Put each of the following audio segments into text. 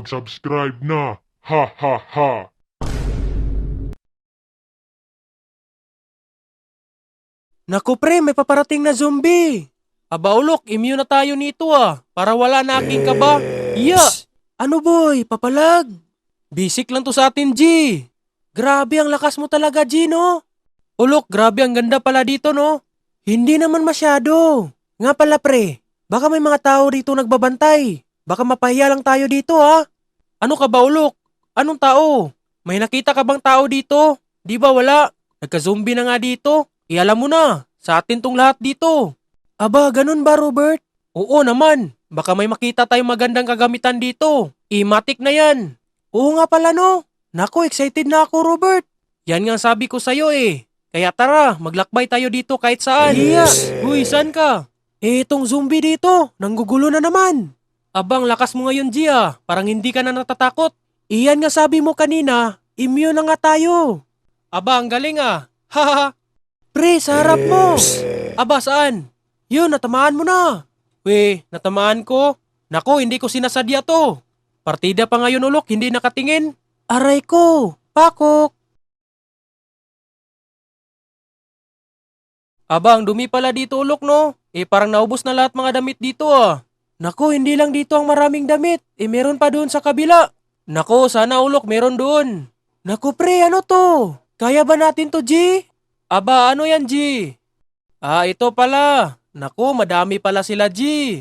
mag-subscribe na. Ha ha ha. Naku pre, may paparating na zombie. Aba ulok, immune na tayo nito para wala na aking kaba. Iya! Ano boy, papalag? Basic lang to sa atin, G. Grabe ang lakas mo talaga, G, no? Ulok, grabe ang ganda pala dito, no? Hindi naman masyado. Nga pala pre, baka may mga tao dito nagbabantay. Baka mapahiya lang tayo dito, ha? Ano ka ba, Ulok? Anong tao? May nakita ka bang tao dito? Di ba wala? Nagka-zombie na nga dito. Alam mo na, sa atin tong lahat dito. Aba, ganun ba, Robert? Oo naman. Baka may makita tayong magandang kagamitan dito. Imatic na yan. Oo nga pala, no? Naku, excited na ako, Robert. Yan nga sabi ko sa'yo eh. Kaya tara, maglakbay tayo dito kahit saan. Iya. Uy, saan ka? Itong zombie dito, nanggugulo na naman. Abang, lakas mo ngayon, Gia. Parang hindi ka na natatakot. Iyan nga sabi mo kanina, immune na nga tayo. Aba, ang galing Haha. Pre, sa harap mo. Aba, saan? Yun, natamaan mo na. We, natamaan ko? Naku, hindi ko sinasadya to. Partida pa ngayon ulok, hindi nakatingin. Aray ko, pakok. Aba, ang dumi pala dito ulok, no? Parang naubos na lahat mga damit dito Naku, hindi lang dito ang maraming damit. Meron pa doon sa kabila. Naku, sana ulok, meron doon. Naku pre, ano to? Kaya ba natin to, G? Aba, ano yan, G? Ito pala. Naku, madami pala sila, G.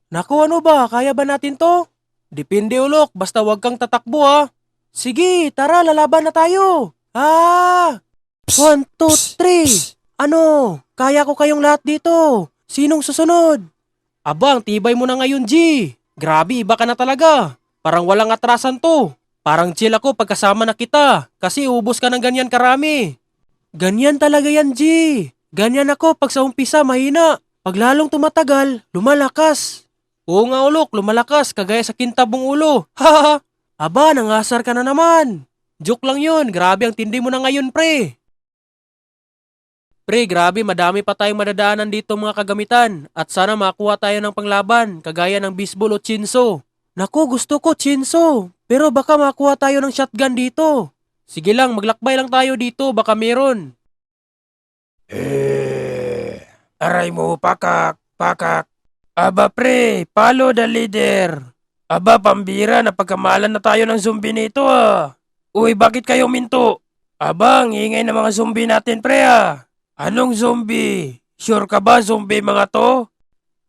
Naku, ano ba? Kaya ba natin to? Depende, ulok. Basta wag kang tatakbo, Sige, tara, lalaban na tayo. 1, 2, 3. Ano? Kaya ko kayong lahat dito. Sinong susunod? Abang, tibay mo na ngayon, G. Grabe, iba ka na talaga. Parang walang atrasan to. Parang chill ako pagkasama na kita. Kasi ubos ka ng ganyan karami. Ganyan talaga yan, G. Ganyan ako pag sa umpisa mahina. Pag lalong tumatagal, lumalakas. Oo nga ulok, lumalakas kagaya sa kintabong ulo. Haha. Aba, nangasar ka na naman. Joke lang yun, grabe ang tindi mo na ngayon, pre. Pre, grabe, madami pa tayong madadaanan dito mga kagamitan at sana makuha tayo ng panglaban kagaya ng baseball o chinso. Naku, gusto ko chinso, pero baka makuha tayo ng shotgun dito. Sige lang, maglakbay lang tayo dito, baka meron. Aray mo, pakak, pakak. Aba pre, follow the leader. Aba, pambira, napagkamalan na tayo ng zombie nito Uy, bakit kayo minto? Aba, ang ingay ng mga zombie natin pre Anong zombie? Sure ka ba zombie mga to?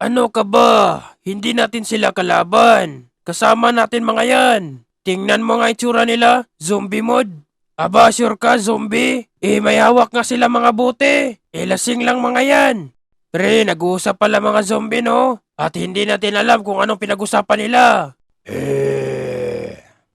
Ano ka ba? Hindi natin sila kalaban. Kasama natin mga yan. Tingnan mo nga itsura nila, zombie mode. Aba, sure ka, zombie? May hawak nga sila mga bote. Lasing lang mga yan. Pre, nag-uusap pala mga zombie, no? At hindi natin alam kung anong pinag-usapan nila.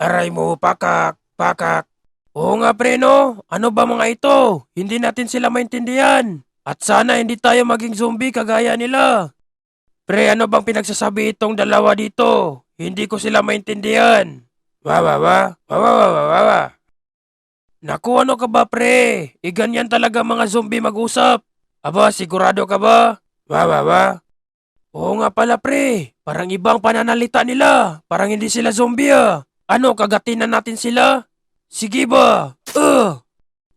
Aray mo, pakak, pakak. Oo nga pre, no? Ano ba mga ito? Hindi natin sila maintindihan. At sana hindi tayo maging zombie kagaya nila. Pre, ano bang pinagsasabi itong dalawa dito? Hindi ko sila maintindihan. Wawawa, wawawawawa. Naku, ano ka ba pre? Ganyan talaga mga zombie mag-usap. Aba, sigurado ka ba? Wawawa. Oo nga pala pre, parang ibang pananalita nila. Parang hindi sila zombie Ano, kagatin na natin sila? Sige ba?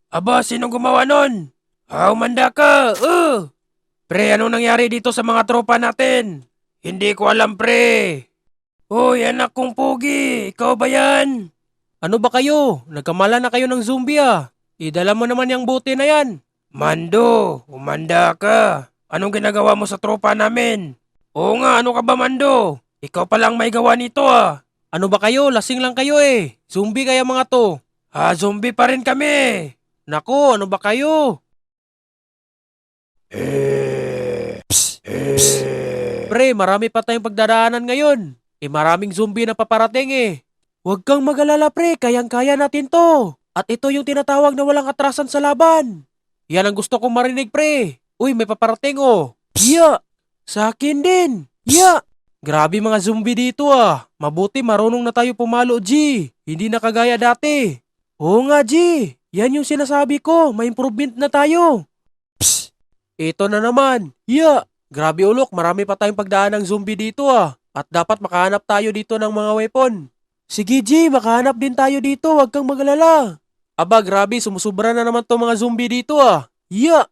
Aba, sinong gumawa nun? Umanda ka, Pre, anong nangyari dito sa mga tropa natin? Hindi ko alam pre. Hoy, anak kong pogi, ikaw ba yan? Ano ba kayo? Nagkamala na kayo ng zombie Idala mo naman yung bote na yan. Mando, umanda ka. Anong ginagawa mo sa tropa namin? Oo nga, ano ka ba Mando? Ikaw palang may gawa nito Ano ba kayo? Lasing lang kayo Zombie kaya mga to. Zombie pa rin kami. Nako, ano ba kayo? Pre, marami pa tayong pagdadaanan ngayon. Maraming zombie na paparating Huwag kang mag-alala pre, kayang-kaya natin to. At ito yung tinatawag na walang atrasan sa laban. Yan ang gusto kong marinig pre. Uy, may paparating Yeah! Sa akin din. Yeah! Grabe mga zombie dito Mabuti marunong na tayo pumalo, G. Hindi na kagaya dati. Oo nga, G. Yan yung sinasabi ko. May improvement na tayo. Ito na naman. Yeah! Grabe ulok, marami pa tayong pagdaan ng zombie dito At dapat makahanap tayo dito ng mga weapon. Sige G, makahanap din tayo dito, wag kang magalala. Aba, grabe, sumusubra na naman to mga zombie dito ah. Yeah!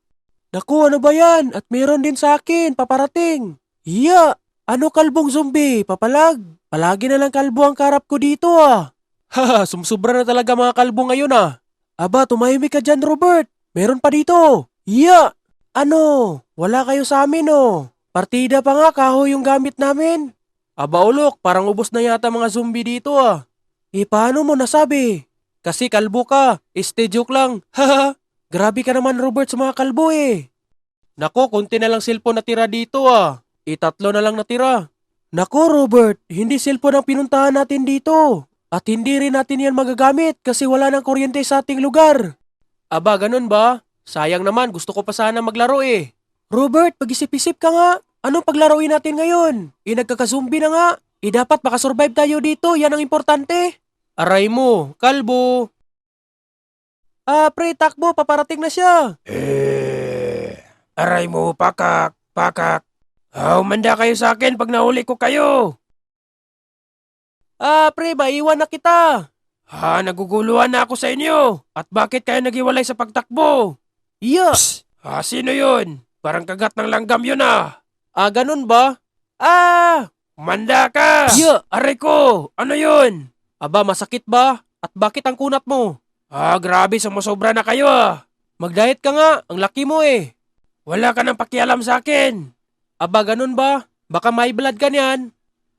Naku, ano ba yan? At meron din sa akin, paparating. Yeah! Ano kalbong zombie? Papalag? Palagi na lang kalbo ang karap ko dito ah. Haha, sumusubra na talaga mga kalbo ngayon ah. Aba, tumahimik ka dyan Robert. Meron pa dito. Yeah! Ano? Wala kayo sa amin oh. Partida pa nga, kahoy yung gamit namin. Aba ulok, parang ubos na yata mga zombie dito ah. Paano mo nasabi? Kasi kalbo ka, joke lang. Haha, grabe ka naman Robert sa mga kalbo eh. Nako, konti na lang cellphone natira dito ah. 3 na lang natira. Nako Robert, hindi cellphone ang pinuntahan natin dito. At hindi rin natin yan magagamit kasi wala nang kuryente sa ating lugar. Aba, ganun ba? Sayang naman, gusto ko pa sana maglaro eh. Robert, pag-isip-isip ka nga. Anong paglaruin natin ngayon? Nagkakazombie na nga. Dapat makasurvive tayo dito, yan ang importante. Aray mo, kalbo. Pre, takbo, paparating na siya. Aray mo, pakak, pakak. Umanda kayo sa akin pag nahuli ko kayo. Pre, maiwan na kita. Naguguluhan na ako sa inyo. At bakit kayo naghiwalay sa pagtakbo? Yeah. Sino yun? Parang kagat ng langgam yun ah. Ganun ba? Umanda ka! Yeah. Aray ko! Ano yun? Aba, masakit ba? At bakit ang kunat mo? Grabe, sumusobra na kayo ah. Mag-diet ka nga, ang laki mo eh. Wala ka nang pakialam sa akin. Aba, ganun ba? Baka may blood ka niyan.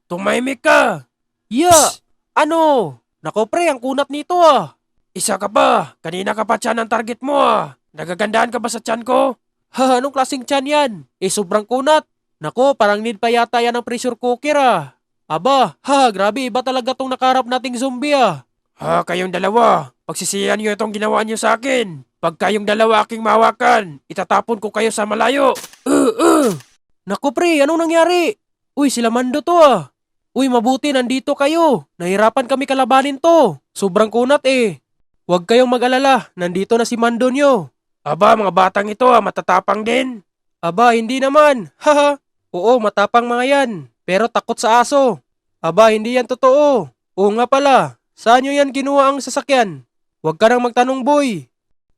Tumahimik ka. Yeah! Ano? Nako pre, ang kunat nito ah. Isa ka pa. Kanina ka pa tiyan ang target mo ah. Nagagandaan ka ba sa tiyan ko? Anong klaseng tiyan yan? Sobrang kunat. Nako, parang need pa yata yan ng pressure cooker ah. Aba, grabe, iba talaga tong nakarap nating zombie ah. Kayong dalawa. Pagsisiyan nyo itong ginawa nyo sa akin. Pag kayong dalawa aking mawakan, itatapon ko kayo sa malayo. Naku pre, anong nangyari? Uy, sila Mando to ah. Uy, mabuti nandito kayo. Nahirapan kami kalabanin to. Sobrang kunat eh. Huwag kayong mag-alala, nandito na si Mando nyo. Aba, mga batang ito matatapang din. Aba, hindi naman. Haha. Oo, matapang mga yan. Pero takot sa aso. Aba, hindi yan totoo. Oo nga pala. Saan nyo yan kinuha ang sasakyan? Huwag ka nang magtanong boy.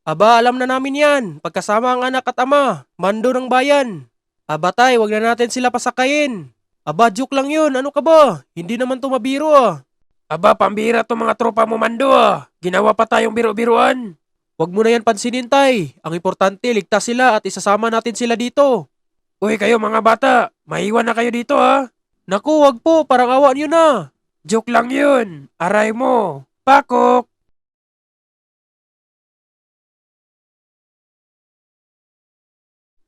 Aba, alam na namin yan. Pagkasama ang anak at ama. Mando ng bayan. Aba tay, huwag na natin sila pasakayin. Aba, joke lang yun. Ano ka ba? Hindi naman tumabiro ah. Aba, pambira to mga tropa mo Mando ah. Ginawa pa tayong biro-biruan. Huwag mo na yan pansinin tay. Ang importante, ligtas sila at isasama natin sila dito. Uy kayo mga bata, maiwan na kayo dito ha. Naku, wag po. Parang awa niyo na. Joke lang yun. Aray mo. Pakok.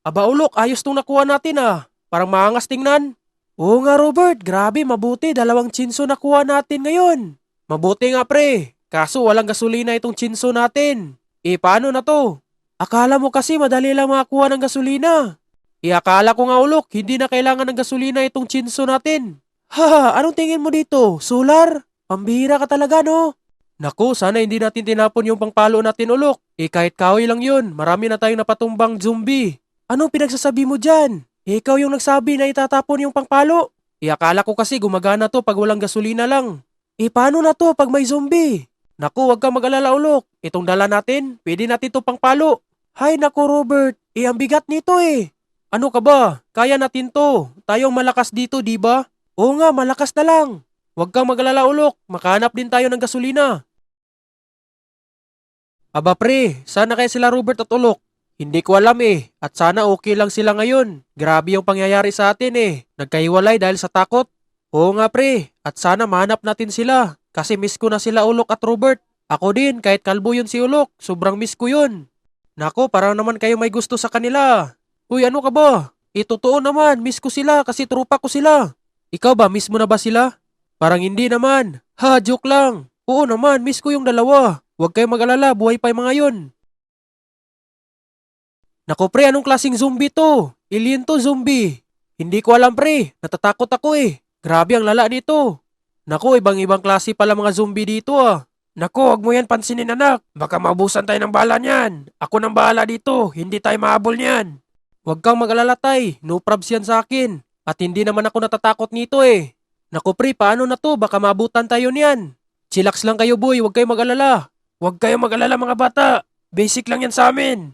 Aba ulok, ayos tong nakuha natin ah. Parang maangas tingnan. Oo nga Robert, grabe mabuti. 2 chinso nakuha natin ngayon. Mabuti nga pre. Kaso walang gasolina itong chinso natin. Paano na to? Akala mo kasi madali lang makakuha ng gasolina. Akala ko nga ulok, hindi na kailangan ng gasolina itong chinso natin. Anong tingin mo dito? Solar? Pambihira ka talaga no? Naku, sana hindi natin tinapon yung pangpalo natin ulok. Kahit kahoy lang yun, marami na tayong napatumbang zombie. Anong pinagsasabi mo dyan? Ikaw yung nagsabi na itatapon yung pangpalo. Akala ko kasi gumagana to pag walang gasolina lang. Paano na to pag may zombie? Naku, wag kang mag-alala ulok. Itong dala natin, pwede natin to pangpalo. Hay naku Robert, ang bigat nito eh. Ano ka ba? Kaya natin to. Tayong malakas dito, di ba? Oo nga, malakas na lang. Huwag kang mag-alala ulok. Makahanap din tayo ng gasolina. Aba pre, sana kaya sila Robert at ulok? Hindi ko alam eh. At sana okay lang sila ngayon. Grabe yung pangyayari sa atin eh. Nagkahiwalay dahil sa takot. Oo nga pre, at sana mahanap natin sila. Kasi miss ko na sila ulok at Robert. Ako din, kahit kalbo yun si ulok. Sobrang miss ko yun. Nako, parang naman kayo may gusto sa kanila. Uy, ano ka ba? Totoo naman, miss ko sila kasi trupa ko sila. Ikaw ba, miss mo na ba sila? Parang hindi naman. Joke lang. Oo naman, miss ko yung dalawa. Huwag kayong mag-alala, buhay pa yung mga yun. Naku pre, anong klaseng zombie to? Alien to zombie. Hindi ko alam pre, natatakot ako eh. Grabe ang lala nito. Naku, ibang-ibang klase pala mga zombie dito ah. Naku, huwag mo yan pansinin anak. Baka maubusan tayo ng bala niyan. Ako nang bahala dito, hindi tayo mahabol niyan. Huwag kang mag-alala tay, no probs yan sa akin. At hindi naman ako natatakot nito eh. Naku pre, paano na to? Baka maabutan tayo niyan. Chillax lang kayo boy, huwag kayo mag-alala. Huwag kayong mag-alala mga bata. Basic lang yan sa amin.